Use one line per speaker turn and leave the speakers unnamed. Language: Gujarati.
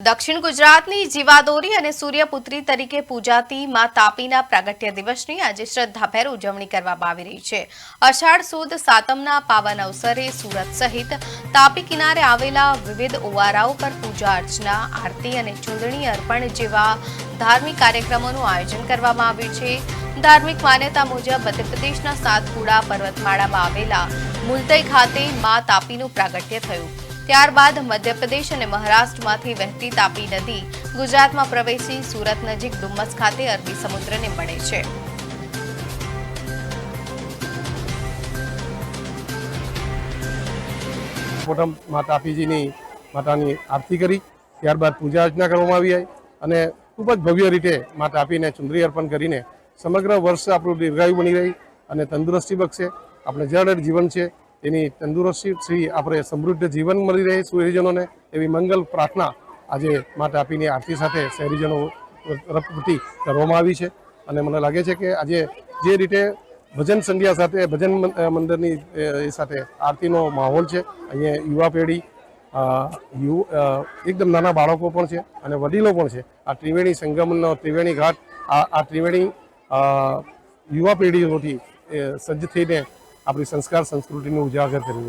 દક્ષિણ ગુજરાતની જીવાદોરી અને સૂર્યપુત્રી તરીકે પૂજાતી માં તાપીના પ્રાગટ્ય દિવસની આજે શ્રદ્ધાભેર ઉજવણી કરવામાં આવી રહી છે। અષાઢ સુદ સાતમના પાવન અવસરે સુરત સહિત તાપી કિનારે આવેલા વિવિધ ઓવારાઓ પર પૂજા અર્ચના, આરતી અને ચૂંદણી અર્પણ જેવા ધાર્મિક કાર્યક્રમોનું આયોજન કરવામાં આવ્યું છે। ધાર્મિક માન્યતા મુજબ મધ્યપ્રદેશના સાતપુડા પર્વતમાળામાં આવેલા મુલતઈ ખાતે માં તાપીનું પ્રાગટ્ય થયું। ત્યારબાદ મધ્યપ્રદેશ અને મહારાષ્ટ્રમાંથી વહેતી તાપી નદી ગુજરાતમાં પ્રવેશી સુરત નજીક ડુમ્મસ ખાતે અરબી સમુદ્રને મળે છે।
તાપીજીની માતાની આરતી કરી, ત્યારબાદ પૂજા અર્ચના કરવામાં આવી અને ખૂબ જ ભવ્ય રીતે મા તાપીને ચુંદડી અર્પણ કરીને સમગ્ર વર્ષ આપણું દીર્ઘાયુ બની રહી અને તંદુરસ્તી બક્ષે। આપણે જળ જીવન છે એની તંદુરસ્તી આપણે સમૃદ્ધ જીવન મળી રહે શહેરીજનોને એવી મંગલ પ્રાર્થના આજે મા તાપીની આરતી સાથે શહેરીજનો પ્રતિ કરવામાં આવી છે। અને મને લાગે છે કે આજે જે રીતે ભજન સંધ્યા સાથે ભજન મંદિરની એ સાથે આરતીનો માહોલ છે, અહીંયા યુવા પેઢી એકદમ નાના બાળકો પણ છે અને વડીલો પણ છે। આ ત્રિવેણી સંગમનો ત્રિવેણી ઘાટ આ ત્રિવેણી યુવા પેઢીઓથી સજ્જ થઈને આપણી સંસ્કાર સંસ્કૃતિનું ઉજાગર કરી